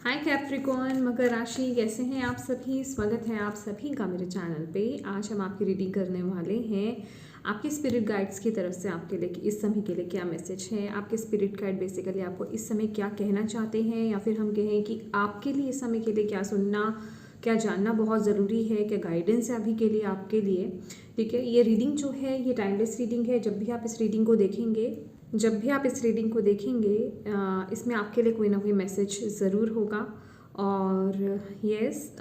हाय Capricorn, मकर राशि, कैसे हैं आप सभी। स्वागत है आप सभी का मेरे चैनल पे। आज हम आपकी रीडिंग करने वाले हैं। आपके स्पिरिट गाइड्स की तरफ से आपके लिए इस समय के लिए क्या मैसेज है। आपके स्पिरिट गाइड बेसिकली आपको इस समय क्या कहना चाहते हैं, या फिर हम कहें कि आपके लिए इस समय के लिए क्या सुनना, क्या जानना बहुत ज़रूरी है, क्या गाइडेंस है अभी के लिए आपके लिए। ठीक है, ये रीडिंग जो है ये टाइमलेस रीडिंग है। जब भी आप इस रीडिंग को देखेंगे इसमें आपके लिए कोई ना कोई मैसेज ज़रूर होगा। और यस,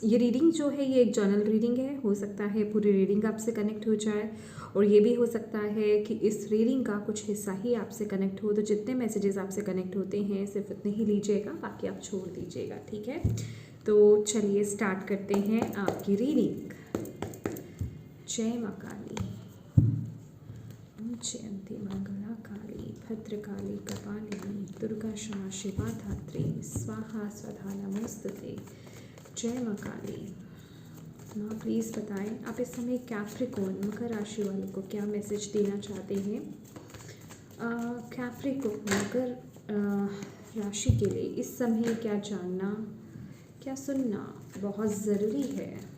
ये रीडिंग जो है ये एक जर्नल रीडिंग है। हो सकता है पूरी रीडिंग आपसे कनेक्ट हो जाए, और ये भी हो सकता है कि इस रीडिंग का कुछ हिस्सा ही आपसे कनेक्ट हो। तो जितने मैसेजेस आपसे कनेक्ट होते हैं सिर्फ उतने ही लीजिएगा, बाकी आप छोड़ दीजिएगा। ठीक है, तो चलिए स्टार्ट करते हैं आपकी रीडिंग। जय माँ काली, जयंती मंगला काली, भद्रकाली कपालिनी, दुर्गा क्षमा शिवा धात्री, स्वाहा स्वधा नमोस्तुते। जय माँ काली। माँ प्लीज़ बताएं आप इस समय कैप्रिकॉर्न मकर राशि वालों को क्या मैसेज देना चाहते हैं। कैप्रिकॉर्न मकर राशि के लिए इस समय क्या जानना, क्या सुनना बहुत ज़रूरी है।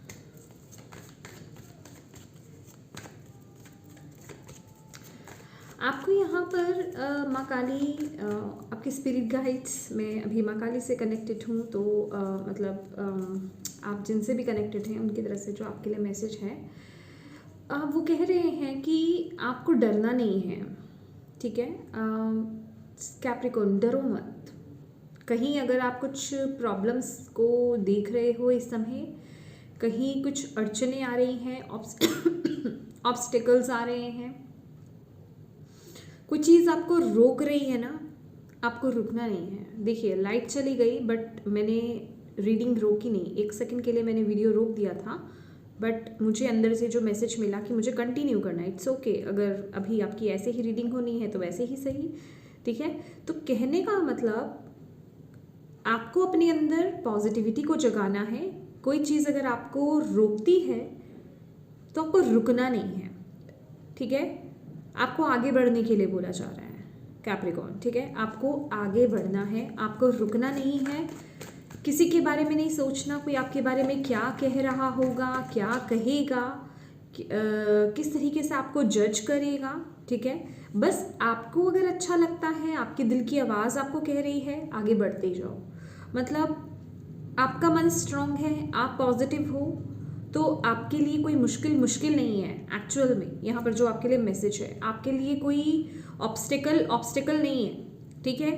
आपको यहाँ पर माँ काली, आपके स्पिरिट गाइड्स, मैं अभी माँ काली से कनेक्टेड हूँ, तो आप जिनसे भी कनेक्टेड हैं उनकी तरफ से जो आपके लिए मैसेज है, वो कह रहे हैं कि आपको डरना नहीं है। ठीक है कैप्रिकॉर्न, डरो मत। कहीं अगर आप कुछ प्रॉब्लम्स को देख रहे हो इस समय, कहीं कुछ अड़चने आ रही हैं, ऑब्स्टिकल्स आ रहे हैं, कोई चीज़ आपको रोक रही है ना, आपको रुकना नहीं है। देखिए लाइट चली गई, बट मैंने रीडिंग रोकी नहीं। 1 सेकंड के लिए मैंने वीडियो रोक दिया था, बट मुझे अंदर से जो मैसेज मिला कि मुझे कंटिन्यू करना है। इट्स ओके, अगर अभी आपकी ऐसे ही रीडिंग होनी है तो वैसे ही सही। ठीक है, तो कहने का मतलब आपको अपने अंदर पॉजिटिविटी को जगाना है। कोई चीज़ अगर आपको रोकती है तो आपको रुकना नहीं है। ठीक है, आपको आगे बढ़ने के लिए बोला जा रहा है कैप्रिकॉर्न। ठीक है, आपको आगे बढ़ना है, आपको रुकना नहीं है। किसी के बारे में नहीं सोचना कोई आपके बारे में क्या कह रहा होगा, क्या कहेगा, किस तरीके से आपको जज करेगा। ठीक है, बस आपको अगर अच्छा लगता है, आपके दिल की आवाज़ आपको कह रही है आगे बढ़ते जाओ। मतलब आपका मन स्ट्रांग है, आप पॉजिटिव हो, तो आपके लिए कोई मुश्किल नहीं है। एक्चुअल में यहाँ पर जो आपके लिए मैसेज है, आपके लिए कोई ऑब्स्टिकल नहीं है। ठीक है,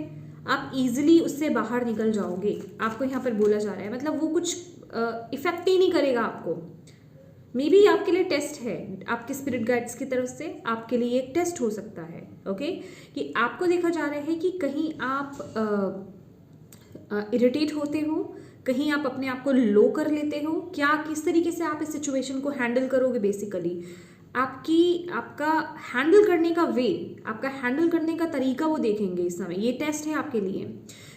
आप इजीली उससे बाहर निकल जाओगे, आपको यहाँ पर बोला जा रहा है। मतलब वो कुछ इफेक्ट ही नहीं करेगा आपको। मे बी आपके लिए टेस्ट है, आपके स्पिरिट गाइड्स की तरफ से आपके लिए एक टेस्ट हो सकता है। ओके, कि आपको देखा जा रहा है कि कहीं आप इरिटेट होते हो, कहीं आप अपने आप को लो कर लेते हो। क्या किस तरीके से आप इस सिचुएशन को हैंडल करोगे, बेसिकली आपका हैंडल करने का वे, आपका हैंडल करने का तरीका वो देखेंगे इस समय। ये टेस्ट है आपके लिए।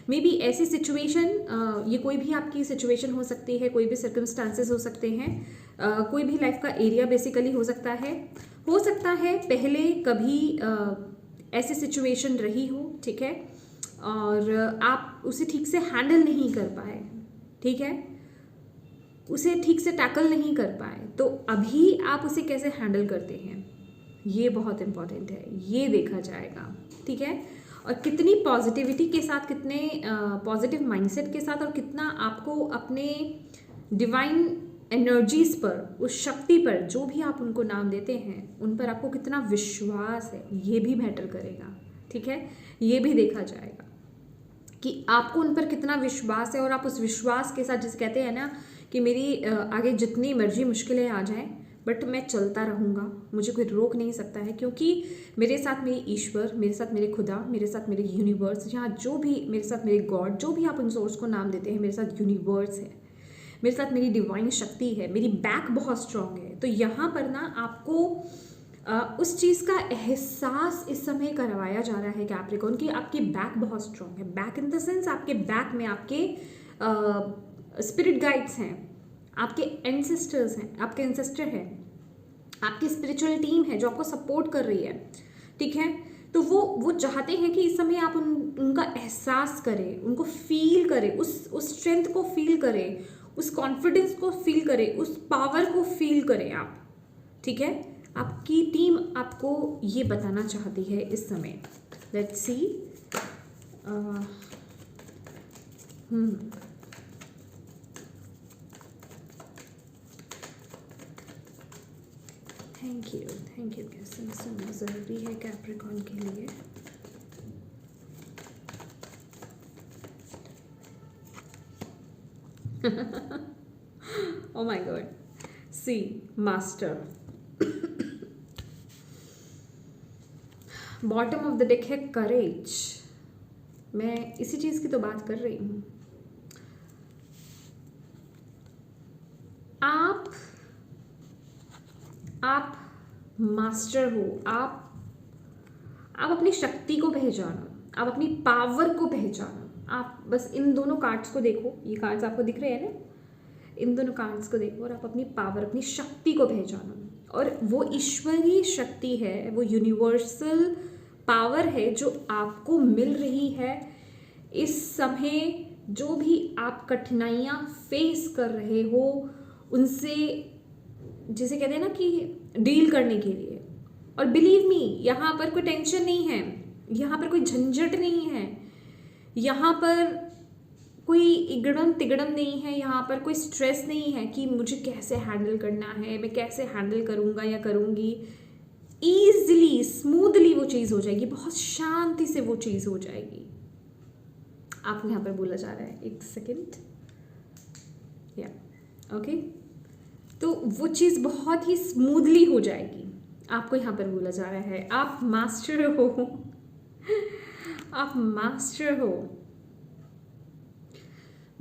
मे बी ऐसी सिचुएशन, ये कोई भी आपकी सिचुएशन हो सकती है, कोई भी सर्कमस्टांसेस हो सकते हैं, कोई भी लाइफ का एरिया बेसिकली हो सकता है। पहले कभी ऐसी सिचुएशन रही हो, ठीक है, और आप उसे ठीक से हैंडल नहीं कर पाए। ठीक है, उसे ठीक से टैकल नहीं कर पाए, तो अभी आप उसे कैसे हैंडल करते हैं, ये बहुत इम्पॉर्टेंट है, ये देखा जाएगा। ठीक है, और कितनी पॉजिटिविटी के साथ, कितने पॉजिटिव माइंडसेट के साथ, और कितना आपको अपने डिवाइन एनर्जीज पर, उस शक्ति पर, जो भी आप उनको नाम देते हैं, उन पर आपको कितना विश्वास है, ये भी मैटर करेगा। ठीक है, ये भी देखा जाएगा कि आपको उन पर कितना विश्वास है, और आप उस विश्वास के साथ, जिसे कहते हैं ना कि मेरी आगे जितनी मर्जी मुश्किलें आ जाएं, बट मैं चलता रहूँगा, मुझे कोई रोक नहीं सकता है, क्योंकि मेरे साथ मेरे ईश्वर, मेरे साथ मेरे खुदा, मेरे साथ मेरे यूनिवर्स, यहाँ जो भी मेरे साथ मेरे गॉड, जो भी आप उन सोर्स को नाम देते हैं, मेरे साथ यूनिवर्स है, मेरे साथ मेरी डिवाइन शक्ति है, मेरी बैक बहुत स्ट्रांग है। तो यहाँ पर ना आपको उस चीज़ का एहसास इस समय करवाया जा रहा है कैप्रिकॉर्न, कि आपकी बैक बहुत स्ट्रांग है। बैक इन द सेंस, आपके बैक में आपके स्पिरिट गाइड्स हैं, आपके एंसेस्टर्स हैं, आपके एंसेस्टर हैं, आपकी स्पिरिचुअल टीम है जो आपको सपोर्ट कर रही है। ठीक है, वो चाहते हैं कि इस समय आप उनका एहसास करें, उनको फील करें, उस स्ट्रेंथ को फील करें, उस कॉन्फिडेंस को फील करें, उस पावर को फील करें आप। ठीक है, आपकी टीम आपको ये बताना चाहती है इस समय। Let's see. थैंक यू कैसे सुनना ज़रूरी है कैप्रिकॉर्न के लिए। Oh my God. See, master. Bottom of the deck है करेज। मैं इसी चीज़ की तो बात कर रही हूँ। आप मास्टर हो। आप अपनी शक्ति को पहचानो, आप अपनी पावर को पहचानो। आप बस इन दोनों कार्ड्स को देखो, ये कार्ड्स आपको दिख रहे हैं ना, इन दोनों कार्ड्स को देखो और आप अपनी पावर, अपनी शक्ति को पहचानो। और वो ईश्वरीय शक्ति है, वो यूनिवर्सल पावर है जो आपको मिल रही है इस समय। जो भी आप कठिनाइयाँ फेस कर रहे हो उनसे, जिसे कहते हैं ना कि डील करने के लिए। और बिलीव मी, यहाँ पर कोई टेंशन नहीं है, यहाँ पर कोई झंझट नहीं है, यहाँ पर कोई इगड़म तिगड़म नहीं है, यहाँ पर कोई स्ट्रेस नहीं है कि मुझे कैसे हैंडल करना है, मैं कैसे हैंडल करूँगा या करूँगी। ईजिली स्मूथली वो चीज़ हो जाएगी, बहुत शांति से वो चीज़ हो जाएगी। आपको यहाँ पर बोला जा रहा है, एक सेकेंड, या ओके, तो वो चीज़ बहुत ही स्मूथली हो जाएगी। आपको यहाँ पर बोला जा रहा है आप मास्टर हो, आप मास्टर हो।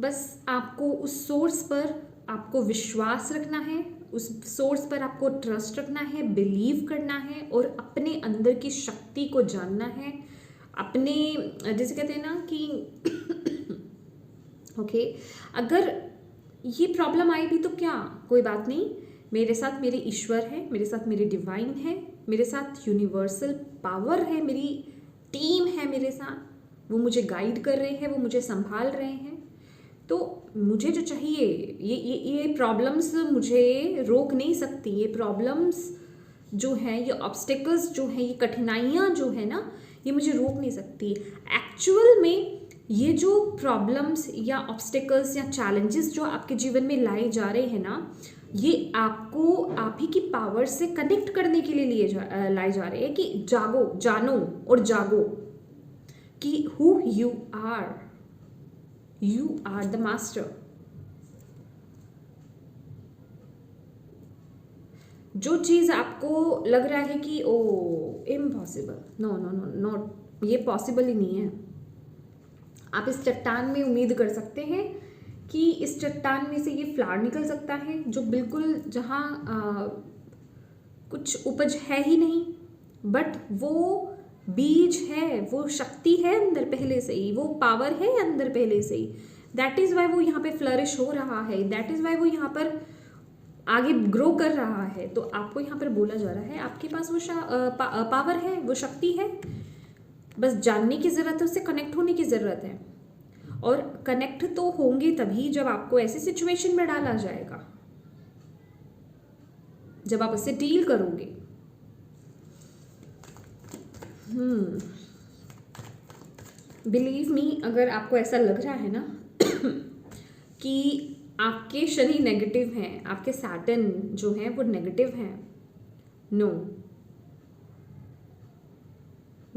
बस आपको उस सोर्स पर आपको विश्वास रखना है, उस सोर्स पर आपको ट्रस्ट रखना है, बिलीव करना है और अपने अंदर की शक्ति को जानना है। अपने, जैसे कहते हैं ना कि ओके, अगर ये प्रॉब्लम आई भी तो क्या, कोई बात नहीं, मेरे साथ मेरे ईश्वर है, मेरे साथ मेरे डिवाइन है, मेरे साथ यूनिवर्सल पावर है, मेरी टीम है मेरे साथ, वो मुझे गाइड कर रहे हैं, वो मुझे संभाल रहे हैं। तो मुझे जो चाहिए, ये प्रॉब्लम्स मुझे रोक नहीं सकती। ये प्रॉब्लम्स जो हैं, ये ऑब्स्टिकल्स जो हैं, ये कठिनाइयाँ जो है ना, ये मुझे रोक नहीं सकती। एक्चुअल में ये जो प्रॉब्लम्स या ऑब्स्टिकल्स या चैलेंजेस जो आपके जीवन में लाए जा रहे हैं ना, ये आपको आप ही की पावर से कनेक्ट करने के लिए लाए जा रहे हैं कि जागो, जानो और जागो कि who you are the master. जो चीज़ आपको लग रहा है कि oh impossible, no no no not, ये पॉसिबल ही नहीं है, आप इस चट्टान में उम्मीद कर सकते हैं कि इस चट्टान में से ये फ्लावर निकल सकता है, जो बिल्कुल जहाँ कुछ उपज है ही नहीं, बट वो बीज है, वो शक्ति है अंदर पहले से ही, वो पावर है अंदर पहले से ही। दैट इज़ वाई वो यहाँ पे फ्लरिश हो रहा है, दैट इज़ वाई वो यहाँ पर आगे ग्रो कर रहा है। तो आपको यहाँ पर बोला जा रहा है आपके पास वो पावर है, वो शक्ति है, बस जानने की ज़रूरत है, उससे कनेक्ट होने की ज़रूरत है। और कनेक्ट तो होंगे तभी जब आपको ऐसी सिचुएशन में डाला जाएगा, जब आप उससे डील करोगे। बिलीव मी, अगर आपको ऐसा लग रहा है ना कि आपके शनि नेगेटिव हैं, आपके सैटर्न जो हैं वो नेगेटिव हैं, नो,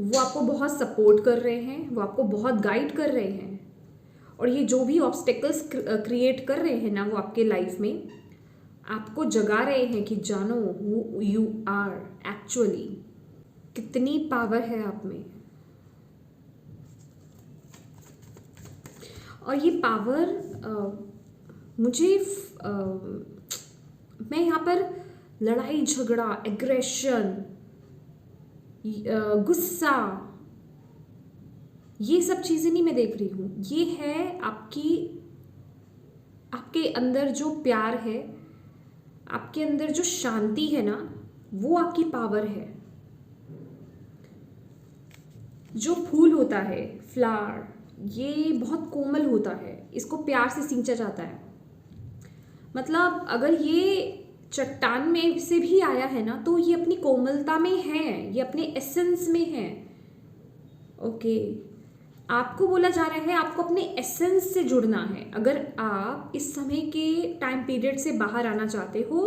वो आपको बहुत सपोर्ट कर रहे हैं, वो आपको बहुत गाइड कर रहे हैं। और ये जो भी ऑब्स्टेकल्स क्रिएट कर रहे हैं ना, वो आपके लाइफ में आपको जगा रहे हैं कि जानो हु यू आर एक्चुअली, कितनी पावर है आप में। और ये पावर मुझे मैं यहाँ पर लड़ाई झगड़ा, एग्रेशन, गुस्सा, ये सब चीज़ें नहीं मैं देख रही हूँ। ये है आपके अंदर जो प्यार है, आपके अंदर जो शांति है ना, वो आपकी पावर है। जो फूल होता है, फ्लावर, ये बहुत कोमल होता है, इसको प्यार से सींचा जाता है। मतलब अगर ये चट्टान में से भी आया है ना, तो ये अपनी कोमलता में है, ये अपने एसेंस में है। ओके, आपको बोला जा रहा है आपको अपने एसेंस से जुड़ना है। अगर आप इस समय के टाइम पीरियड से बाहर आना चाहते हो,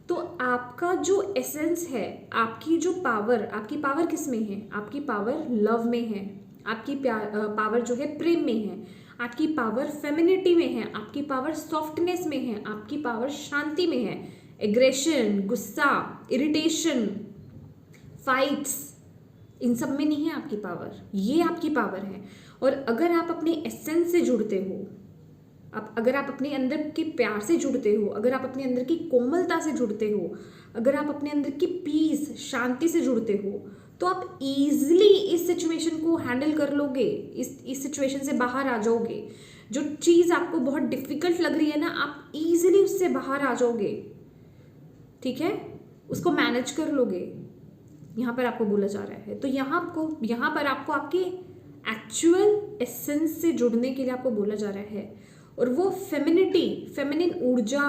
तो आपका जो एसेंस है, आपकी जो पावर, आपकी पावर किस में है? आपकी पावर लव में है, आपकी पावर जो है प्रेम में है, आपकी पावर फेमिनिटी में है, आपकी पावर सॉफ्टनेस में है, आपकी पावर शांति में है। एग्रेशन, गुस्सा, इरिटेशन, फाइट्स, इन सब में नहीं है आपकी पावर, ये आपकी पावर है। और अगर आप अपने एसेंस से जुड़ते हो, अगर आप अपने अंदर के प्यार से जुड़ते हो, अगर आप अपने अंदर की कोमलता से जुड़ते हो, अगर आप अपने अंदर की पीस, शांति से जुड़ते हो, तो आप इजीली इस सिचुएशन को हैंडल कर लोगे, इस सिचुएशन से बाहर आ जाओगे। जो चीज़ आपको बहुत डिफिकल्ट लग रही है ना, आप इजीली उससे बाहर आ जाओगे, ठीक है, उसको मैनेज कर लोगे। यहाँ पर आपको बोला जा रहा है। तो यहाँ पर आपको आपके एक्चुअल एसेंस से जुड़ने के लिए आपको बोला जा रहा है। और वो फेमिनिटी, फेमिनिन ऊर्जा,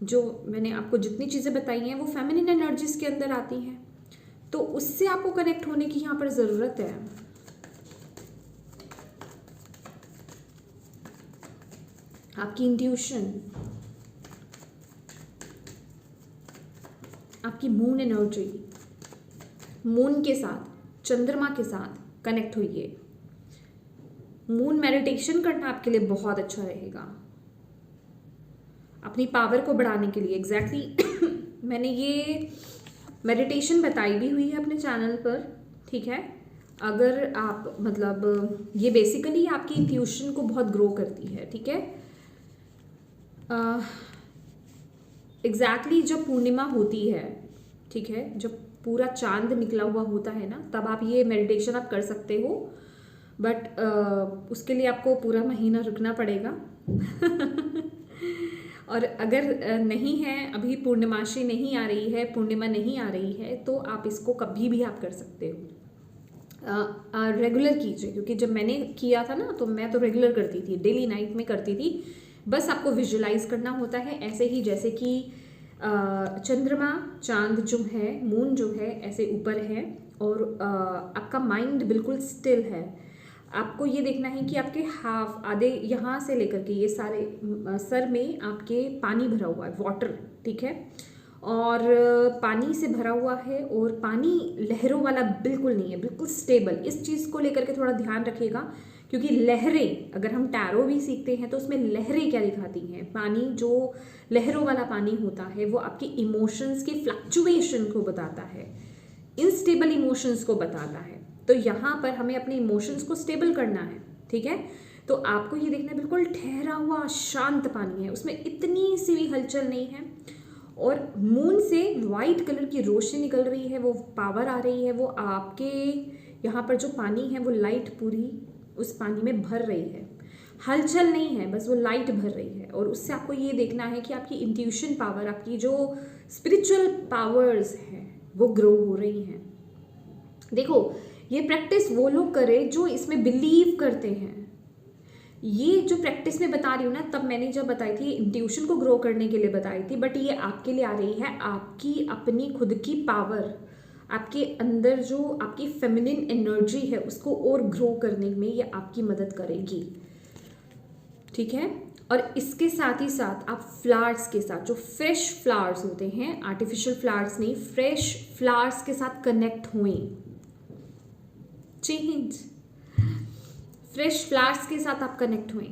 जो मैंने आपको जितनी चीज़ें बताई हैं वो फेमिनिन एनर्जीज के अंदर आती हैं, तो उससे आपको कनेक्ट होने की यहाँ पर ज़रूरत है। आपकी इंट्यूशन, आपकी मून एनर्जी, मून के साथ, चंद्रमा के साथ कनेक्ट होइए। मून मेडिटेशन करना आपके लिए बहुत अच्छा रहेगा अपनी पावर को बढ़ाने के लिए। एग्जैक्टली मैंने ये मेडिटेशन बताई भी हुई है अपने चैनल पर, ठीक है। अगर आप मतलब ये बेसिकली आपकी इंट्यूशन को बहुत ग्रो करती है, ठीक है। एग्जैक्टली जब पूर्णिमा होती है, ठीक है, जब पूरा चांद निकला हुआ होता है ना, तब आप ये मेडिटेशन आप कर सकते हो। बट उसके लिए आपको पूरा महीना रुकना पड़ेगा और अगर नहीं है, अभी पूर्णिमाशी नहीं आ रही है, पूर्णिमा नहीं आ रही है, तो आप इसको कभी भी आप कर सकते हो। रेगुलर कीजिए, क्योंकि जब मैंने किया था ना, तो मैं तो रेगुलर करती थी, डेली नाइट में करती थी। बस आपको विजुलाइज करना होता है, ऐसे ही जैसे कि चंद्रमा, चांद जो है, मून जो है ऐसे ऊपर है, और आपका माइंड बिल्कुल स्टिल है। आपको ये देखना है कि आपके हाफ आधे यहाँ से लेकर के ये सारे सर में आपके पानी भरा हुआ है, वाटर, ठीक है, और पानी से भरा हुआ है, और पानी लहरों वाला बिल्कुल नहीं है, बिल्कुल स्टेबल। इस चीज़ को लेकर के थोड़ा ध्यान रखिएगा, क्योंकि लहरें, अगर हम टैरो भी सीखते हैं तो उसमें लहरें क्या दिखाती हैं, पानी जो लहरों वाला पानी होता है वो आपके इमोशंस के फ्लक्चुएशन को बताता है, इनस्टेबल इमोशंस को बताता है। तो यहाँ पर हमें अपने इमोशंस को स्टेबल करना है, ठीक है। तो आपको ये देखना है बिल्कुल ठहरा हुआ शांत पानी है, उसमें इतनी सी भी हलचल नहीं है, और मून से वाइट कलर की रोशनी निकल रही है, वो पावर आ रही है, वो आपके यहाँ पर जो पानी है वो लाइट पूरी उस पानी में भर रही है, हलचल नहीं है, बस वो लाइट भर रही है। और उससे आपको ये देखना है कि आपकी इंट्यूशन पावर, आपकी जो स्पिरिचुअल पावर्स हैं वो ग्रो हो रही हैं। देखो, ये प्रैक्टिस वो लोग करें जो इसमें बिलीव करते हैं। ये जो प्रैक्टिस में बता रही हूँ ना, तब मैंने जब बताई थी इंट्यूशन को ग्रो करने के लिए बताई थी, बट ये आपके लिए आ रही है आपकी अपनी खुद की पावर, आपके अंदर जो आपकी फेमिनिन एनर्जी है उसको और ग्रो करने में ये आपकी मदद करेगी, ठीक है। और इसके साथ ही साथ आप फ्लावर्स के साथ, जो फ्रेश फ्लावर्स होते हैं, आर्टिफिशियल फ्लावर्स नहीं, फ्रेश फ्लावर्स के साथ कनेक्ट हुए। चेंज, फ्रेश फ्लावर्स के साथ आप कनेक्ट हुए,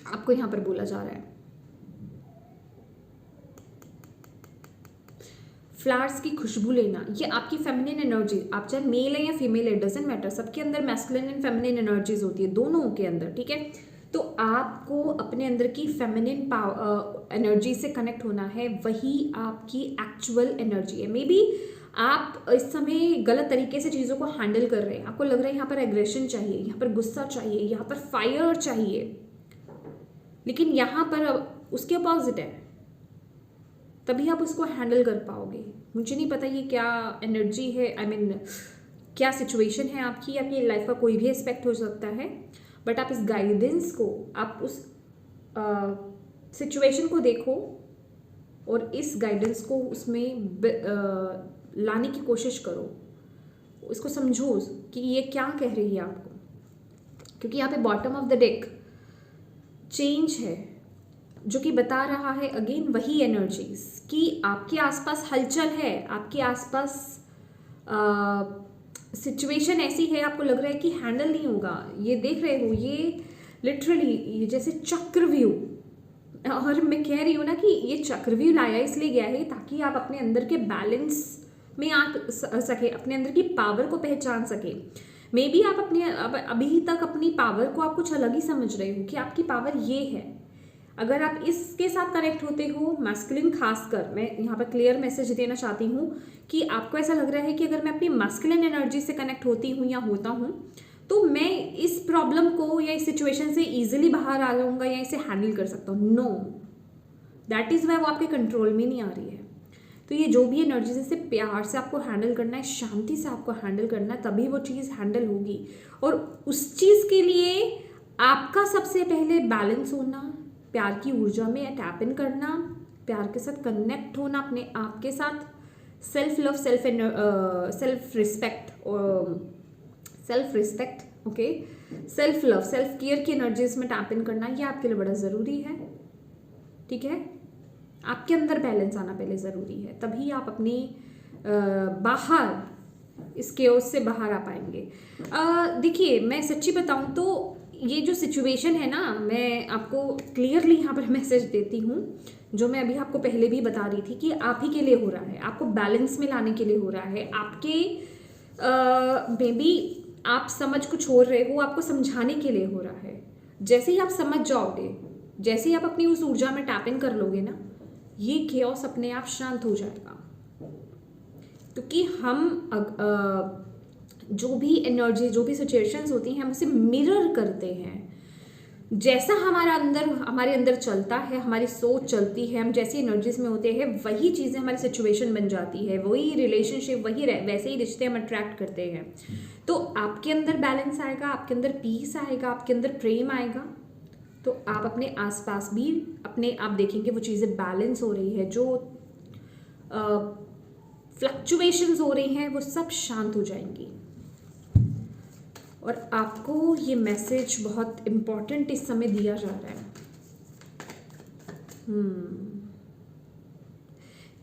आपको यहां पर बोला जा रहा है। फ्लावर्स की खुशबू लेना, ये आपकी फेमिनिन एनर्जी, आप चाहे मेल है या फीमेल है, डजेंट मैटर, सबके अंदर मैस्कुलिन एंड फेमिनिन एनर्जीज होती है, दोनों के अंदर, ठीक है। तो आपको अपने अंदर की फेमिनिन एनर्जी से कनेक्ट होना है, वही आपकी एक्चुअल एनर्जी है। मे बी आप इस समय गलत तरीके से चीज़ों को हैंडल कर रहे हैं, आपको लग रहा है यहाँ पर एग्रेशन चाहिए, यहाँ पर गुस्सा चाहिए, यहाँ पर फायर चाहिए, लेकिन यहाँ पर उसके अपोजिट है, तभी आप उसको हैंडल कर पाओगे। मुझे नहीं पता ये क्या एनर्जी है, आई मीन क्या सिचुएशन है आपकी लाइफ का कोई भी एस्पेक्ट हो सकता है, बट आप इस गाइडेंस को, आप उस सिचुएशन को देखो और इस गाइडेंस को उसमें लाने की कोशिश करो, इसको समझो कि ये क्या कह रही है आपको, क्योंकि यहाँ पे bottom of the deck change है जो कि बता रहा है अगेन वही एनर्जीज कि आपके आसपास हलचल है, आपके आसपास सिचुएशन ऐसी है, आपको लग रहा है कि हैंडल नहीं होगा। ये देख रहे हो, ये लिटरली जैसे चक्रव्यूह, और मैं कह रही हूँ ना कि ये चक्रव्यूह लाया इसलिए गया है ताकि आप अपने अंदर के बैलेंस में आ सके, अपने अंदर की पावर को पहचान सके। मे बी आप अभी तक अपनी पावर को आप कुछ अलग ही समझ रहे हो कि आपकी पावर ये है। अगर आप इसके साथ कनेक्ट होते हो, मैस्कुलिन खासकर, मैं यहाँ पर क्लियर मैसेज देना चाहती हूँ कि आपको ऐसा लग रहा है कि अगर मैं अपनी मैस्कुलिन एनर्जी से कनेक्ट होती हूँ या होता हूँ तो मैं इस प्रॉब्लम को या इस सिचुएशन से ईजिली बाहर आ जाऊँगा या इसे हैंडल कर सकता हूँ। नो, दैट इज़ वाई वो आपके कंट्रोल में नहीं आ रही है। तो ये जो भी एनर्जी से प्यार से आपको हैंडल करना है, शांति से आपको हैंडल करना है, तभी वो चीज़ हैंडल होगी। और उस चीज़ के लिए आपका सबसे पहले बैलेंस होना, प्यार की ऊर्जा में टैप इन करना, प्यार के साथ कनेक्ट होना अपने आप के साथ, self love, self respect, okay, self love, self care की एनर्जीज में टैप इन करना, ये आपके लिए बड़ा ज़रूरी है। ठीक है, आपके अंदर बैलेंस आना पहले ज़रूरी है, तभी आप अपनी बाहर इस केओस से बाहर आ पाएंगे। देखिए, मैं सच्ची बताऊं तो ये जो सिचुएशन है ना, मैं आपको क्लियरली यहाँ पर मैसेज देती हूँ, जो मैं अभी आपको पहले भी बता रही थी कि आप ही के लिए हो रहा है, आपको बैलेंस में लाने के लिए हो रहा है। आपके मे बी आप समझ कुछ हो रहे हो, आपको समझाने के लिए हो रहा है। जैसे ही आप समझ जाओगे, जैसे ही आप अपनी उस ऊर्जा में टैप इन कर लोगे ना, ये केओस अपने आप शांत हो जाएगा। क्योंकि हम जो भी एनर्जी, जो भी सिचुएशंस होती हैं, हम उसे मिरर करते हैं। जैसा हमारे अंदर चलता है, हमारी सोच चलती है, हम जैसी एनर्जीज में होते हैं, वही चीज़ें हमारी सिचुएशन बन जाती है, वही रिलेशनशिप, वैसे ही रिश्ते हम अट्रैक्ट करते हैं। तो आपके अंदर बैलेंस आएगा, आपके अंदर पीस आएगा, आपके अंदर प्रेम आएगा, तो आप अपने आसपास भी अपने आप देखेंगे वो चीज़ें बैलेंस हो रही है, जो फ्लक्चुएशंस हो रही हैं वो सब शांत हो जाएंगी। और आपको ये मैसेज बहुत इम्पॉर्टेंट इस समय दिया जा रहा है।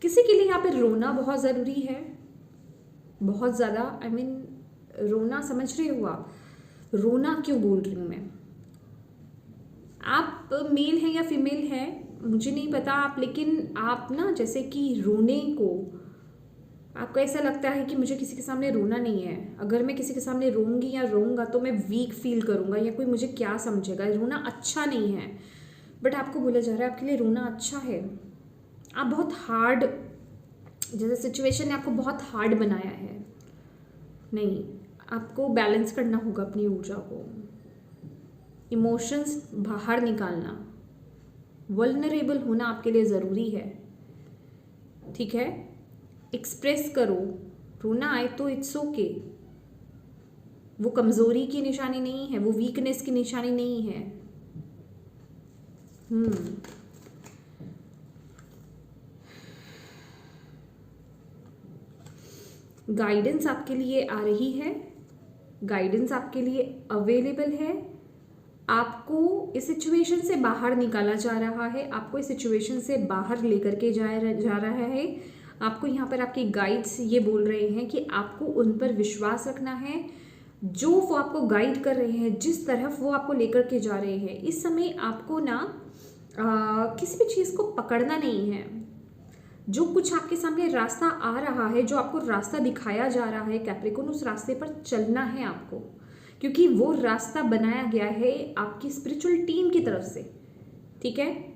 किसी के लिए यहाँ पे रोना बहुत ज़रूरी है, बहुत ज़्यादा। आई मीन रोना, समझ रहे हो आप? रोना क्यों बोल रही हूँ मैं? आप मेल है या फीमेल है मुझे नहीं पता आप, लेकिन आप ना जैसे कि रोने को, आपको ऐसा लगता है कि मुझे किसी के सामने रोना नहीं है, अगर मैं किसी के सामने रोऊंगी या रोऊंगा तो मैं वीक फील करूंगा या कोई मुझे क्या समझेगा, रोना अच्छा नहीं है। बट आपको बोला जा रहा है आपके लिए रोना अच्छा है। आप बहुत हार्ड, जैसे सिचुएशन ने आपको बहुत हार्ड बनाया है, नहीं, आपको बैलेंस करना होगा अपनी ऊर्जा को, इमोशंस बाहर निकालना, वल्नरेबल होना आपके लिए ज़रूरी है। ठीक है, एक्सप्रेस करो, रोना आए तो इट्स ओके, वो कमज़ोरी की निशानी नहीं है, वो वीकनेस की निशानी नहीं है। गाइडेंस आपके लिए आ रही है, गाइडेंस आपके लिए अवेलेबल है। आपको इस सिचुएशन से बाहर निकाला जा रहा है, आपको इस सिचुएशन से बाहर लेकर के जा रहा है। आपको यहाँ पर आपके गाइड्स ये बोल रहे हैं कि आपको उन पर विश्वास रखना है, जो वो आपको गाइड कर रहे हैं, जिस तरफ वो आपको लेकर के जा रहे हैं। इस समय आपको ना किसी भी चीज़ को पकड़ना नहीं है। जो कुछ आपके सामने रास्ता आ रहा है, जो आपको रास्ता दिखाया जा रहा है कैप्रिकॉर्न, उस रास्ते पर चलना है आपको, क्योंकि वो रास्ता बनाया गया है आपकी स्पिरिचुअल टीम की तरफ से। ठीक है,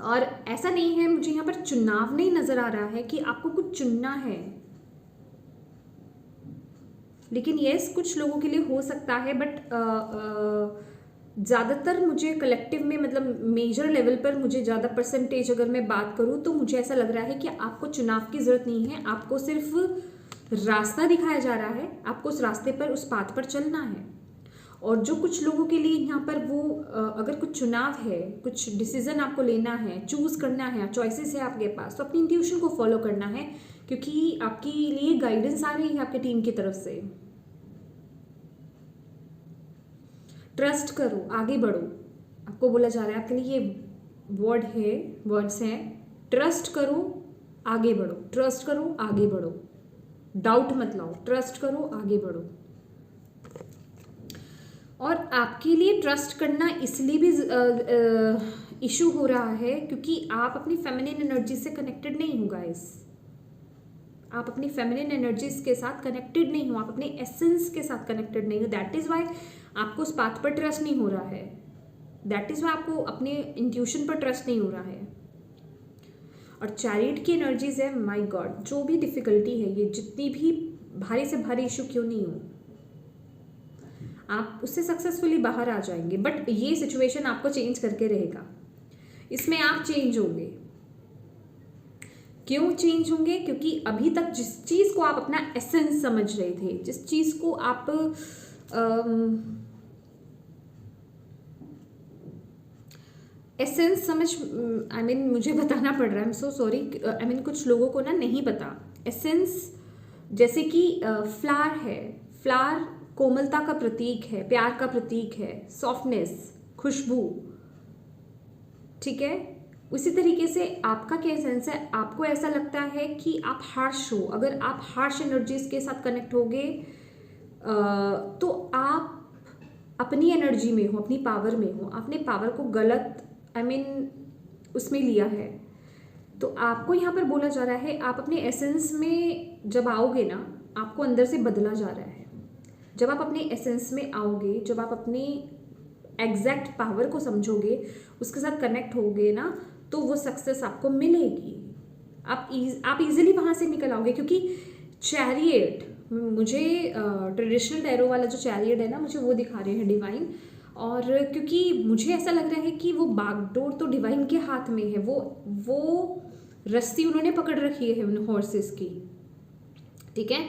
और ऐसा नहीं है, मुझे यहाँ पर चुनाव नहीं नजर आ रहा है कि आपको कुछ चुनना है, लेकिन यस कुछ लोगों के लिए हो सकता है, बट ज़्यादातर मुझे कलेक्टिव में, मतलब मेजर लेवल पर मुझे ज़्यादा परसेंटेज अगर मैं बात करूँ तो मुझे ऐसा लग रहा है कि आपको चुनाव की ज़रूरत नहीं है। आपको सिर्फ रास्ता दिखाया जा रहा है, आपको उस रास्ते पर, उस पाथ पर चलना है। और जो कुछ लोगों के लिए यहाँ पर वो अगर कुछ चुनाव है, कुछ डिसीजन आपको लेना है, चूज करना है, चॉइसेस है आपके पास, तो अपनी इंट्यूशन को फॉलो करना है, क्योंकि आपके लिए गाइडेंस आ रही है आपके टीम की तरफ से। ट्रस्ट करो, आगे बढ़ो, आपको बोला जा रहा है, आपके लिए ये वर्ड्स हैं, ट्रस्ट करो, आगे बढ़ो, ट्रस्ट करो, आगे बढ़ो, डाउट मत लाओ, ट्रस्ट करो, आगे बढ़ो। और आपके लिए ट्रस्ट करना इसलिए भी इशू हो रहा है क्योंकि आप अपनी फेमिनिन एनर्जी से कनेक्टेड नहीं हो गाइस। आप अपनी फेमिनिन एनर्जीज के साथ कनेक्टेड नहीं हो, आप अपने एसेंस के साथ कनेक्टेड नहीं हो। दैट इज वाई आपको उस बात पर ट्रस्ट नहीं हो रहा है, दैट इज वाई आपको अपने इंट्यूशन पर ट्रस्ट नहीं हो रहा है। और चैरियट की एनर्जीज है, माय गॉड, जो भी डिफिकल्टी है, ये जितनी भी भारी से भारी इशू क्यों नहीं हो, आप उससे सक्सेसफुली बाहर आ जाएंगे। बट ये सिचुएशन आपको चेंज करके रहेगा, इसमें आप चेंज होंगे। क्यों चेंज होंगे? क्योंकि अभी तक जिस चीज को आप अपना एसेंस समझ रहे थे, जिस चीज को आप एसेंस समझ, आई मीन मुझे बताना पड़ रहा है, I am so sorry, I mean कुछ लोगों को ना नहीं पता एसेंस। जैसे कि फ्लावर है, फ्लावर कोमलता का प्रतीक है, प्यार का प्रतीक है, सॉफ्टनेस, खुशबू, ठीक है। उसी तरीके से आपका क्या सेंस है, आपको ऐसा लगता है कि आप हार्श हो। अगर आप हार्श एनर्जीज के साथ कनेक्ट होगे तो आप अपनी एनर्जी में हो, अपनी पावर में हो, आपने पावर को गलत आई मीन उसमें लिया है। तो आपको यहाँ पर बोला जा रहा है, आप अपने एसेंस में जब आओगे ना, आपको अंदर से बदला जा रहा है। जब आप अपने एसेंस में आओगे, जब आप अपने एग्जैक्ट पावर को समझोगे, उसके साथ कनेक्ट होगे ना, तो वो सक्सेस आपको मिलेगी। आप इजीली वहाँ से निकल आओगे। क्योंकि चैरियट, मुझे ट्रेडिशनल टैरो वाला जो चैरियट है ना, मुझे वो दिखा रहे हैं डिवाइन। और क्योंकि मुझे ऐसा लग रहा है कि वो बागडोर तो डिवाइन के हाथ में है, वो रस्सी उन्होंने पकड़ रखी है उन हॉर्सेस की, ठीक है,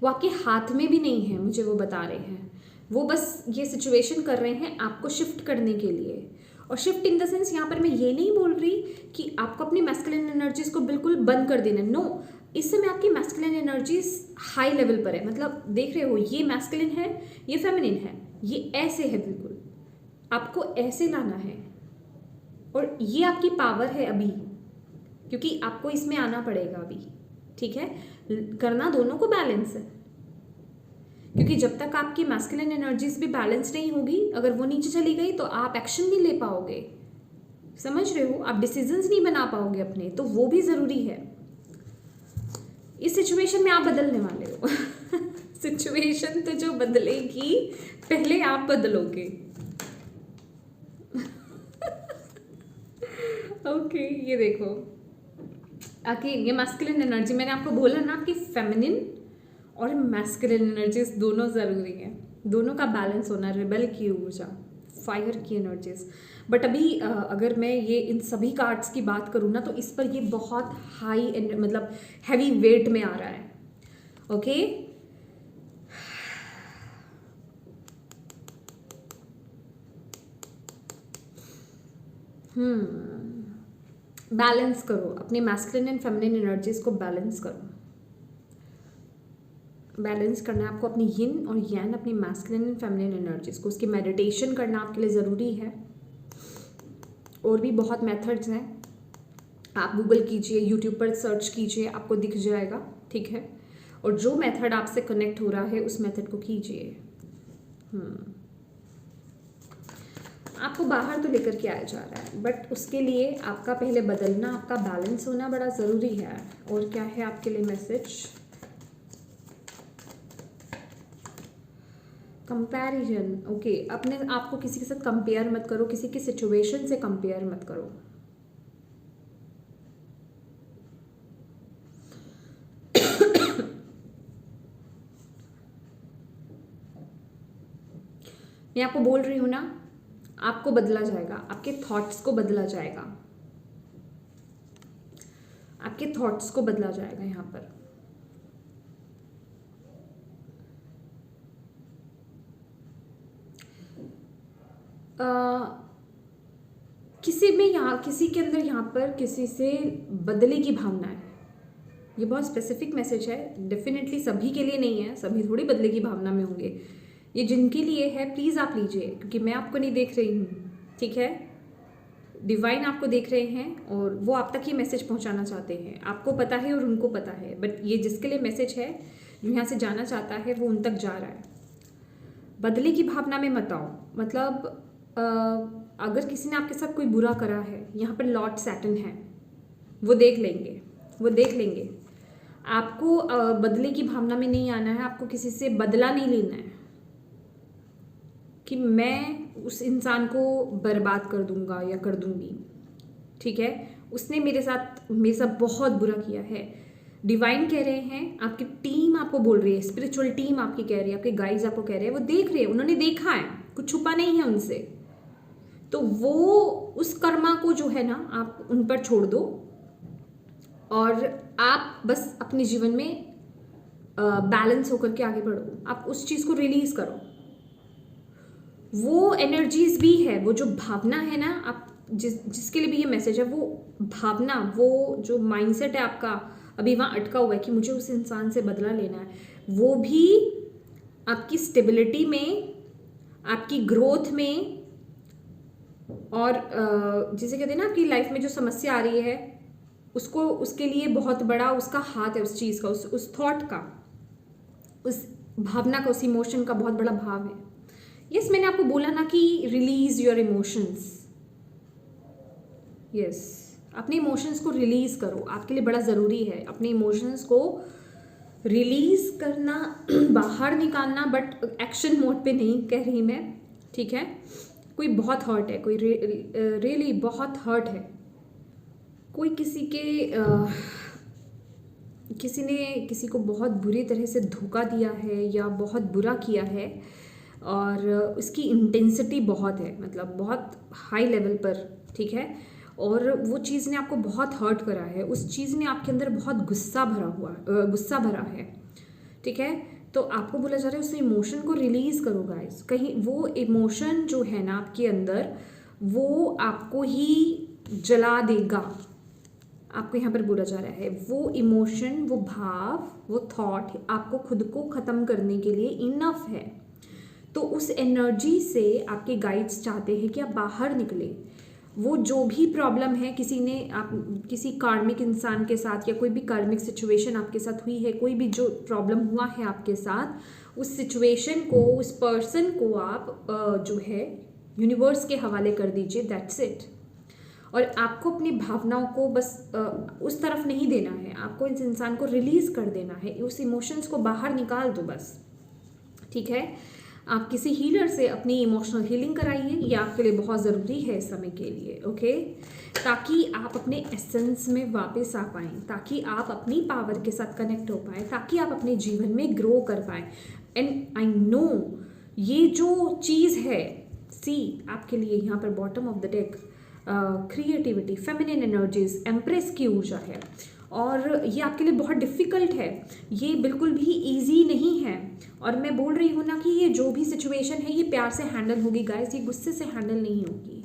वो आपके हाथ में भी नहीं है, मुझे वो बता रहे हैं। वो बस ये सिचुएशन कर रहे हैं आपको शिफ्ट करने के लिए। और शिफ्ट इन द सेंस, यहाँ पर मैं ये नहीं बोल रही कि आपको अपनी मैस्कुलिन एनर्जीज को बिल्कुल बंद कर देना, नो। इस समय आपकी मैस्कुलिन एनर्जीज हाई लेवल पर है, मतलब देख रहे हो, ये मैस्कुलिन है, ये फेमिनिन है, ये ऐसे है, बिल्कुल आपको ऐसे लाना है। और ये आपकी पावर है अभी, क्योंकि आपको इसमें आना पड़ेगा अभी, ठीक है। करना दोनों को बैलेंस है, क्योंकि जब तक आपकी मैस्कुलिन एनर्जीज भी बैलेंस नहीं होगी, अगर वो नीचे चली गई तो आप एक्शन नहीं ले पाओगे, समझ रहे हो, आप डिसीजंस नहीं बना पाओगे अपने, तो वो भी जरूरी है। इस सिचुएशन में आप बदलने वाले हो सिचुएशन तो जो बदलेगी, पहले आप बदलोगे ओके, ये देखो आके ये मैस्कुलिन एनर्जी, मैंने आपको बोला ना, आपकी फेमिनिन और मैस्कुलिन एनर्जीज दोनों ज़रूरी है, दोनों का बैलेंस होना, रिबेल की ऊर्जा, फायर की एनर्जीज। बट अभी अगर मैं ये इन सभी कार्ड्स की बात करूँ ना, तो इस पर ये बहुत हाई मतलब हैवी वेट में आ रहा है, ओके। बैलेंस करो अपनी मैस्कुलिन एंड फेमिनिन एनर्जीज को, बैलेंस करो। बैलेंस करना है आपको अपनी यिन और यान, अपनी मैस्कुलिन एंड फेमिनिन एनर्जीज को। उसकी मेडिटेशन करना आपके लिए ज़रूरी है। और भी बहुत मेथड्स हैं, आप गूगल कीजिए, यूट्यूब पर सर्च कीजिए, आपको दिख जाएगा, ठीक है। और जो मेथड आपसे कनेक्ट हो रहा है उस मेथड को कीजिए। आपको बाहर तो लेकर के आया जा रहा है, बट उसके लिए आपका पहले बदलना, आपका बैलेंस होना बड़ा ज़रूरी है। और क्या है आपके लिए मैसेज? Comparison, okay. अपने आप को किसी के साथ कंपेयर मत करो, किसी की सिचुएशन से कंपेयर मत करो। मैं आपको बोल रही हूँ ना, आपको बदला जाएगा, आपके थॉट्स को बदला जाएगा, आपके थॉट्स को बदला जाएगा यहाँ पर। किसी के अंदर यहाँ पर किसी से बदले की भावना है। ये बहुत स्पेसिफिक मैसेज है, डेफिनेटली सभी के लिए नहीं है, सभी थोड़ी बदले की भावना में होंगे। ये जिनके लिए है प्लीज़ आप लीजिए, क्योंकि मैं आपको नहीं देख रही हूँ, ठीक है। डिवाइन आपको देख रहे हैं और वो आप तक ये मैसेज पहुँचाना चाहते हैं। आपको पता है और उनको पता है, बट ये जिसके लिए मैसेज है, जो यहाँ से जाना चाहता है, वो उन तक जा रहा है। बदले की भावना में मत आओ। मतलब अगर किसी ने आपके साथ कोई बुरा करा है, यहाँ पर लॉर्ड सैटर्न है, वो देख लेंगे। आपको बदले की भावना में नहीं आना है, आपको किसी से बदला नहीं लेना है कि मैं उस इंसान को बर्बाद कर दूंगा या कर दूंगी, ठीक है। उसने मेरे साथ बहुत बुरा किया है। डिवाइन कह रहे हैं, आपकी टीम आपको बोल रही है, स्पिरिचुअल टीम आपकी कह रही है, आपके गाइड्स आपको कह रहे हैं, वो देख रहे हैं, उन्होंने देखा है, कुछ छुपा नहीं है उनसे। तो वो उस कर्मा को जो है ना, आप उन पर छोड़ दो और आप बस अपने जीवन में बैलेंस होकर के आगे बढ़ो। आप उस चीज़ को रिलीज करो। वो एनर्जीज भी है, वो जो भावना है ना, आप जिसके लिए भी ये मैसेज है, वो भावना, वो जो माइंडसेट है आपका अभी वहाँ अटका हुआ है कि मुझे उस इंसान से बदला लेना है, वो भी आपकी स्टेबिलिटी में, आपकी ग्रोथ में, और जिसे कहते हैं ना, आपकी लाइफ में जो समस्या आ रही है उसको, उसके लिए बहुत बड़ा उसका हाथ है, उस चीज़ का, उस थॉट का, उस भावना का, उस इमोशन का बहुत बड़ा भाव है। यस, मैंने आपको बोला ना कि रिलीज योर इमोशंस। यस, अपने इमोशंस को रिलीज करो, आपके लिए बड़ा ज़रूरी है अपने इमोशंस को रिलीज करना, बाहर निकालना, बट एक्शन मोड पे नहीं कह रही मैं, ठीक है। कोई बहुत हर्ट है, कोई रियली बहुत हर्ट है, कोई किसी ने किसी को बहुत बुरी तरह से धोखा दिया है या बहुत बुरा किया है, और उसकी इंटेंसिटी बहुत है, मतलब बहुत हाई लेवल पर, ठीक है। और वो चीज़ ने आपको बहुत हर्ट करा है, उस चीज़ ने आपके अंदर बहुत गुस्सा भरा है, ठीक है। तो आपको बोला जा रहा है उस इमोशन को रिलीज़ करो गाइस। कहीं वो इमोशन जो है ना आपके अंदर, वो आपको ही जला देगा। आपको यहाँ पर बोला जा रहा है वो इमोशन, वो भाव, वो थॉट आपको खुद को ख़त्म करने के लिए इनफ है। तो उस एनर्जी से आपके गाइड्स चाहते हैं कि आप बाहर निकले। वो जो भी प्रॉब्लम है, किसी कार्मिक इंसान के साथ, या कोई भी कार्मिक सिचुएशन आपके साथ हुई है, कोई भी जो प्रॉब्लम हुआ है आपके साथ, उस सिचुएशन को, उस पर्सन को आप जो है यूनिवर्स के हवाले कर दीजिए, दैट्स इट। और आपको अपनी भावनाओं को बस उस तरफ नहीं देना है, आपको इस इंसान को रिलीज़ कर देना है, उस इमोशंस को बाहर निकाल दो बस, ठीक है। आप किसी हीलर से अपनी इमोशनल हीलिंग कराइए, ये आपके लिए बहुत ज़रूरी है इस समय के लिए, ओके। ताकि आप अपने एसेंस में वापस आ पाएँ, ताकि आप अपनी पावर के साथ कनेक्ट हो पाएँ, ताकि आप अपने जीवन में ग्रो कर पाएँ। एंड आई नो ये जो चीज़ है, सी आपके लिए यहाँ पर bottom of the deck creativity, feminine energies, empress की ऊर्जा है, और ये आपके लिए बहुत डिफ़िकल्ट है, ये बिल्कुल भी इजी नहीं है। और मैं बोल रही हूँ ना कि ये जो भी सिचुएशन है, ये प्यार से हैंडल होगी गाइस, ये गुस्से से हैंडल नहीं होगी।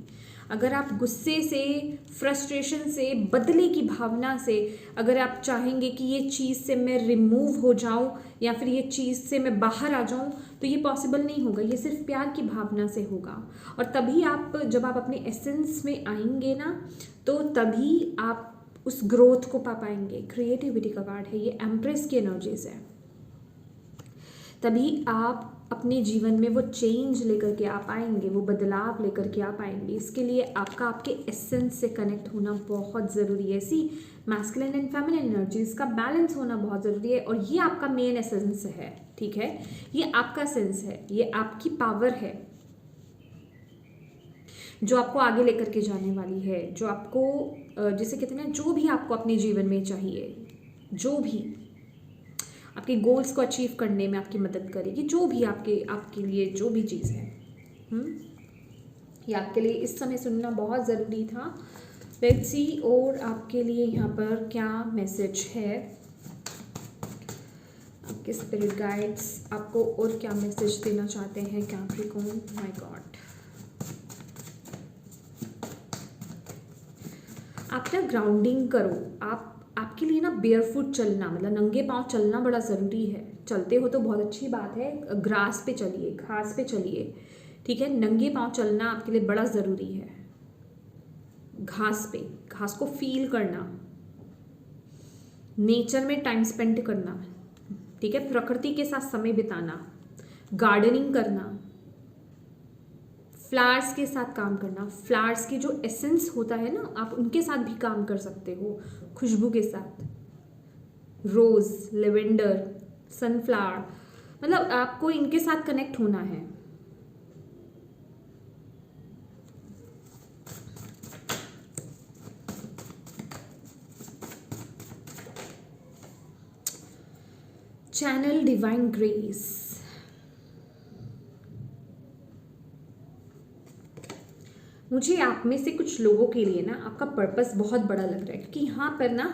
अगर आप गुस्से से, फ्रस्ट्रेशन से, बदले की भावना से, अगर आप चाहेंगे कि ये चीज़ से मैं रिमूव हो जाऊं या फिर ये चीज़ से मैं बाहर आ जाऊं, तो ये पॉसिबल नहीं होगा। ये सिर्फ प्यार की भावना से होगा। और तभी आप, जब आप अपने एसेंस में आएंगे ना, तो तभी आप उस ग्रोथ को पा पाएंगे। क्रिएटिविटी का कार्ड है ये, एम्प्रेस की एनर्जीज है। तभी आप अपने जीवन में वो चेंज लेकर के आ पाएंगे, वो बदलाव लेकर के आ पाएंगे। इसके लिए आपका आपके एसेंस से कनेक्ट होना बहुत ज़रूरी है। ऐसी मैस्कुलिन एंड फेमिनिन एनर्जीज का बैलेंस होना बहुत ज़रूरी है, और ये आपका मेन एसेंस है, ठीक है। ये आपका सेंस है, ये आपकी पावर है जो आपको आगे लेकर के जाने वाली है, जो आपको, जिसे कहते हैं ना, जो भी आपको अपने जीवन में चाहिए, जो भी आपके गोल्स को अचीव करने में आपकी मदद करेगी, जो भी आपके लिए जो भी चीज़ है, ये आपके लिए इस समय सुनना बहुत ज़रूरी था। लेट्स सी और आपके लिए यहाँ पर क्या मैसेज है, आपके स्पिरिट गाइड्स आपको और क्या मैसेज देना चाहते हैं कैप्रिकॉर्न। माय गॉड, आप ना ग्राउंडिंग करो। आपके लिए ना बेयरफुट चलना, मतलब नंगे पाँव चलना बड़ा ज़रूरी है। चलते हो तो बहुत अच्छी बात है, ग्रास पे चलिए, घास पे चलिए, ठीक है। नंगे पाँव चलना आपके लिए बड़ा ज़रूरी है। घास पे, घास को फील करना, नेचर में टाइम स्पेंड करना, ठीक है। प्रकृति के साथ समय बिताना, गार्डनिंग करना, फ्लावर्स के साथ काम करना। फ्लावर्स की जो एसेंस होता है ना, आप उनके साथ भी काम कर सकते हो, खुशबू के साथ। रोज़, लेवेंडर, सनफ्लावर, मतलब आपको इनके साथ कनेक्ट होना है। Channel divine grace. मुझे आप में से कुछ लोगों के लिए ना आपका पर्पस बहुत बड़ा लग रहा है, क्योंकि यहाँ पर ना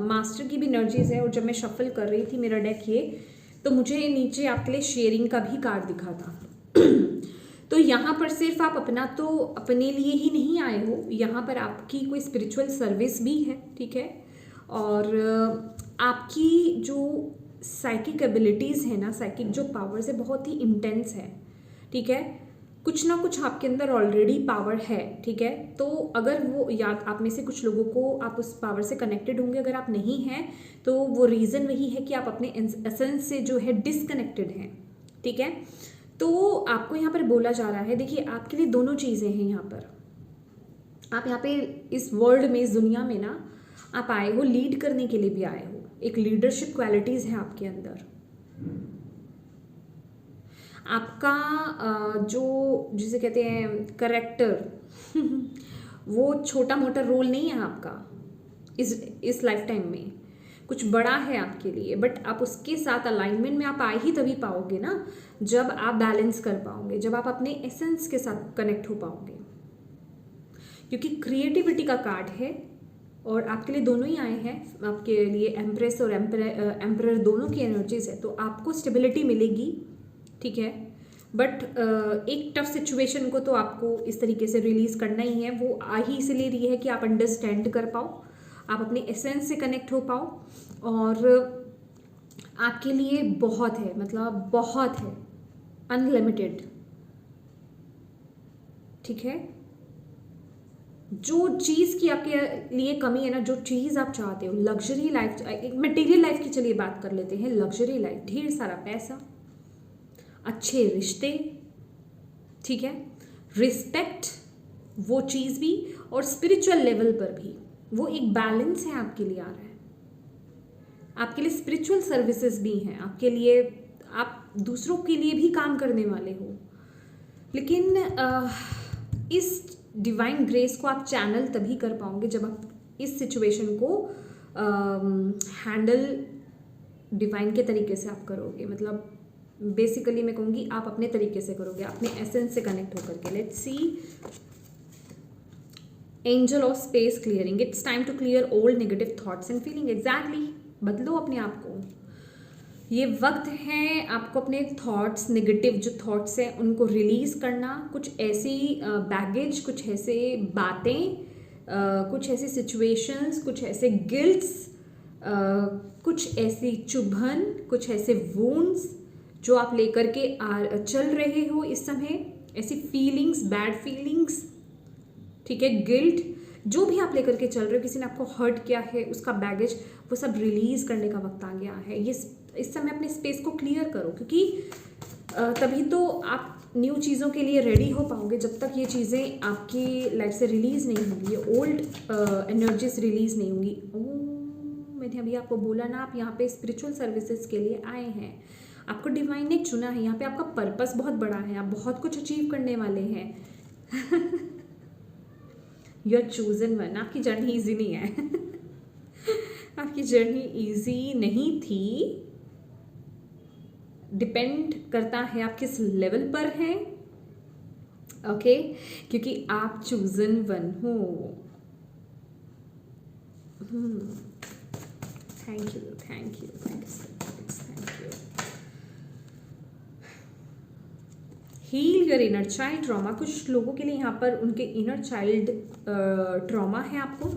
मास्टर की भी एनर्जीज है। और जब मैं शफल कर रही थी मेरा डेक ये, तो मुझे नीचे आपके लिए शेयरिंग का भी कार्ड दिखा था। तो यहाँ पर सिर्फ आप अपना तो अपने लिए ही नहीं आए हो, यहाँ पर आपकी कोई स्पिरिचुअल सर्विस भी है, ठीक है। और आपकी जो साइकिक एबिलिटीज़ है ना, साइकिक जो पावर्स है बहुत ही इंटेंस है, ठीक है। कुछ ना कुछ आपके अंदर ऑलरेडी पावर है, ठीक है। तो अगर वो याद आप में से कुछ लोगों को आप उस पावर से कनेक्टेड होंगे, अगर आप नहीं हैं तो वो रीज़न वही है कि आप अपने एसेंस से जो है डिसकनेक्टेड हैं, ठीक है। तो आपको यहाँ पर बोला जा रहा है, देखिए आपके लिए दोनों चीज़ें हैं यहाँ पर। आप यहाँ पे इस वर्ल्ड में, इस दुनिया में ना आप आए हो लीड करने के लिए भी आए हो। एक लीडरशिप क्वालिटीज़ है आपके अंदर। आपका जो जिसे कहते हैं करेक्टर वो छोटा मोटा रोल नहीं है आपका इस लाइफ टाइम में, कुछ बड़ा है आपके लिए। बट आप उसके साथ अलाइनमेंट में आप आ ही तभी पाओगे ना, जब आप बैलेंस कर पाओगे, जब आप अपने एसेंस के साथ कनेक्ट हो पाओगे। क्योंकि क्रिएटिविटी का कार्ड है और आपके लिए दोनों ही आए हैं। आपके लिए एम्प्रेस और एम्परर दोनों की एनर्जीज है, तो आपको स्टेबिलिटी मिलेगी, ठीक है। बट एक टफ सिचुएशन को तो आपको इस तरीके से रिलीज़ करना ही है। वो आ ही इसलिए रही है कि आप अंडरस्टैंड कर पाओ, आप अपने एसेंस से कनेक्ट हो पाओ। और आपके लिए बहुत है, मतलब बहुत है, अनलिमिटेड, ठीक है। जो चीज़ की आपके लिए कमी है ना, जो चीज़ आप चाहते हो, लग्जरी लाइफ, एक मटेरियल लाइफ की चलिए बात कर लेते हैं। लग्जरी लाइफ, ढेर सारा पैसा, अच्छे रिश्ते, ठीक है, रिस्पेक्ट, वो चीज़ भी, और स्पिरिचुअल लेवल पर भी वो एक बैलेंस है आपके लिए आ रहा है। आपके लिए स्पिरिचुअल सर्विसेज भी हैं आपके लिए, आप दूसरों के लिए भी काम करने वाले हो। लेकिन इस डिवाइन ग्रेस को आप चैनल तभी कर पाओगे जब आप इस सिचुएशन को हैंडल डिवाइन के तरीके से आप करोगे। मतलब बेसिकली मैं कहूँगी आप अपने तरीके से करोगे, अपने एसेंस से कनेक्ट होकर के। Let's see, angel of space clearing. It's time to clear old negative thoughts and feeling. Exactly, बदलो अपने आप को। ये वक्त है आपको अपने थॉट्स, नेगेटिव जो थॉट्स हैं उनको रिलीज़ करना। कुछ ऐसी बैगेज, कुछ ऐसे बातें, कुछ ऐसी सिचुएशंस, कुछ ऐसे गिल्ट्स, कुछ ऐसी चुभन, कुछ ऐसे वूंड्स जो आप लेकर के चल रहे हो इस समय, ऐसी फीलिंग्स, बैड फीलिंग्स, ठीक है, गिल्ट, जो भी आप लेकर के चल रहे हो, किसी ने आपको हर्ट किया है, उसका बैगेज, वो सब रिलीज़ करने का वक्त आ गया है। ये इस समय अपने स्पेस को क्लियर करो, क्योंकि तभी तो आप न्यू चीज़ों के लिए रेडी हो पाओगे। जब तक ये चीज़ें आपकी लाइफ से रिलीज़ नहीं होंगी, ये ओल्ड एनर्जीज रिलीज़ नहीं होंगी। मैंने अभी आपको बोला ना, आप यहाँ पे स्पिरिचुअल सर्विसेज के लिए आए हैं, आपको डिवाइन ने चुना है। यहाँ पे आपका पर्पस बहुत बड़ा है, आप बहुत कुछ अचीव करने वाले हैं। You are chosen one. आपकी जर्नी ईजी नहीं है। आपकी जर्नी ईजी नहीं थी, डिपेंड करता है आप किस लेवल पर हैं, ओके, क्योंकि आप चूजन वन हो। Thank you, thank you, thank you so much, thank you. Heal your inner child trauma. कुछ लोगों के लिए यहाँ पर उनके इनर चाइल्ड ट्रॉमा है आपको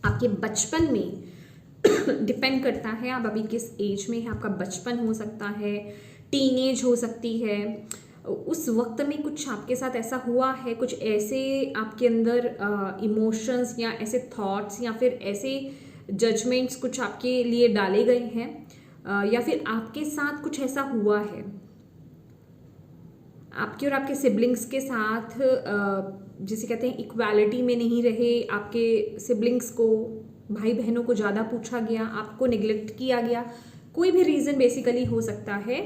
आपके बचपन में डिपेंड करता है आप अभी किस एज में है। आपका बचपन हो सकता है, टीनेज हो सकती है, उस वक्त में कुछ आपके साथ ऐसा हुआ है, कुछ ऐसे आपके अंदर इमोशंस या ऐसे थॉट्स या फिर ऐसे जजमेंट्स कुछ आपके लिए डाले गए हैं, या फिर आपके साथ कुछ ऐसा हुआ है आपके और आपके सिबलिंग्स के साथ, जिसे कहते हैं इक्वालिटी में नहीं रहे, आपके सिबलिंग्स को, भाई बहनों को ज़्यादा पूछा गया, आपको निगलेक्ट किया गया, कोई भी रीज़न बेसिकली हो सकता है।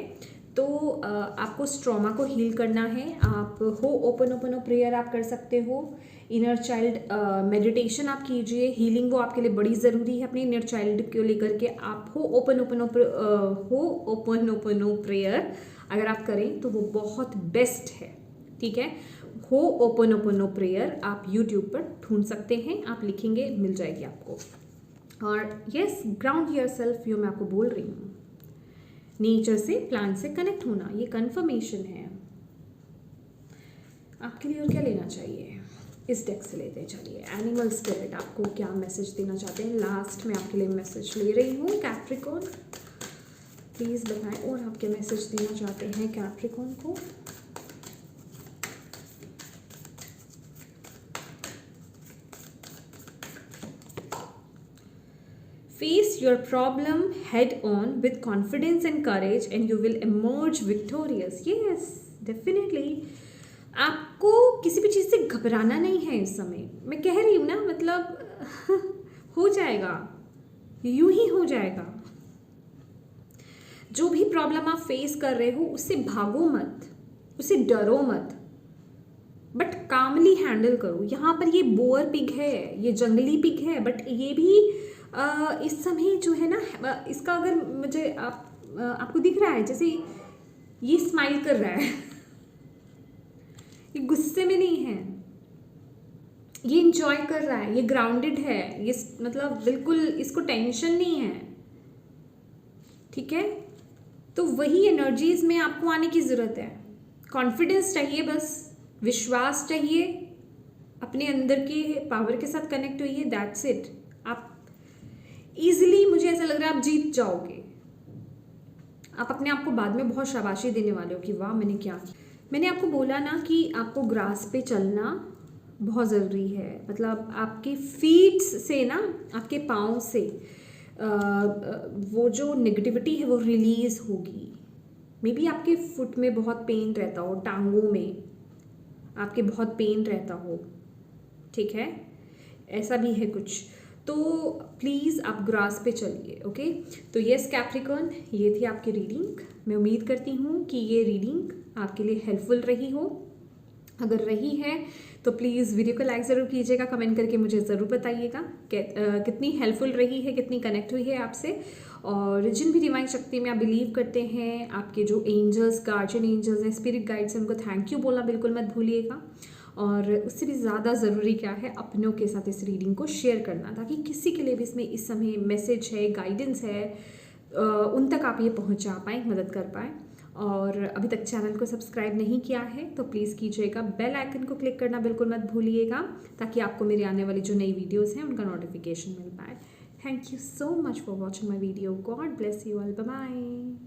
तो आपको उस ट्रॉमा को हील करना है। आप हो ओपन प्रेयर आप कर सकते हो, इनर चाइल्ड मेडिटेशन आप कीजिए, हीलिंग वो आपके लिए बड़ी ज़रूरी है। अपने इनर चाइल्ड को लेकर के आप हो ओपन प्रेयर अगर आप करें तो वो बहुत बेस्ट है, ठीक है। हो ओपन प्रेयर आप यूट्यूब पर ढूंढ सकते हैं, आप लिखेंगे मिल जाएगी आपको। और यस, ग्राउंड योरसेल्फ, यो मैं आपको बोल रही हूँ, नेचर से, प्लांट से कनेक्ट होना, ये कन्फर्मेशन है आपके लिए। और क्या लेना चाहिए इस डेक से लेते हैं, चलिए। एनिमल स्पिरिट आपको क्या मैसेज देना चाहते हैं, लास्ट में आपके लिए मैसेज ले रही हूँ। कैप्रिकॉर्न प्लीज़ बताएं और आप क्या मैसेज देना चाहते हैं कैप्रिकॉर्न को। Face your problem head on with confidence and courage and you will emerge victorious. Yes, definitely. आपको किसी भी चीज़ से घबराना नहीं है इस समय, मैं कह रही हूँ ना, मतलब हो जाएगा, यूं ही हो जाएगा। जो भी प्रॉब्लम आप फेस कर रहे हो उससे भागो मत, उससे डरो मत, बट कामली हैंडल करो। यहाँ पर ये बोअर पिग है, ये जंगली पिग है, बट ये भी इस समय जो है ना, इसका अगर मुझे आपको दिख रहा है जैसे ये स्माइल कर रहा है, ये गुस्से में नहीं है, ये इंजॉय कर रहा है, ये ग्राउंडेड है, ये मतलब बिल्कुल इसको टेंशन नहीं है, ठीक है। तो वही एनर्जीज में आपको आने की ज़रूरत है। कॉन्फिडेंस चाहिए, बस विश्वास चाहिए, अपने अंदर के पावर के साथ कनेक्ट होइए, दैट्स इट। आप इजीली, मुझे ऐसा लग रहा है आप जीत जाओगे। आप अपने आप को बाद में बहुत शाबाशी देने वाले हो कि वाह मैंने क्या किया। मैंने आपको बोला ना कि आपको ग्रास पे चलना बहुत ज़रूरी है, मतलब आपके फीट से ना, आपके पाँव से वो जो नेगेटिविटी है वो रिलीज़ होगी। मे बी आपके फुट में बहुत पेन रहता हो, टांगों में आपके बहुत पेन रहता हो, ठीक है, ऐसा भी है कुछ, तो प्लीज़ आप ग्रास पे चलिए, ओके। तो यस कैप्रिकॉर्न, ये थी आपकी रीडिंग। मैं उम्मीद करती हूँ कि ये रीडिंग आपके लिए हेल्पफुल रही हो। अगर रही है तो प्लीज़ वीडियो को लाइक ज़रूर कीजिएगा, कमेंट करके मुझे ज़रूर बताइएगा कितनी हेल्पफुल रही है, कितनी कनेक्ट हुई है आपसे। और जिन भी डिवाइन शक्ति में आप बिलीव करते हैं, आपके जो एंजल्स, गार्जियन एंजल्स हैं, स्पिरिट गाइड्स हैं, उनको थैंक यू बोलना बिल्कुल मत भूलिएगा। और उससे भी ज़्यादा ज़रूरी क्या है, अपनों के साथ इस रीडिंग को शेयर करना, ताकि किसी के लिए भी इसमें इस समय मैसेज है, गाइडेंस है, उन तक आप ये पहुंचा पाएँ, मदद कर पाएँ। और अभी तक चैनल को सब्सक्राइब नहीं किया है तो प्लीज़ कीजिएगा, बेल आइकन को क्लिक करना बिल्कुल मत भूलिएगा, ताकि आपको मेरे आने वाली जो नई वीडियोस हैं उनका नोटिफिकेशन मिल पाए। Thank you so much for watching my video. God bless you all, bye bye.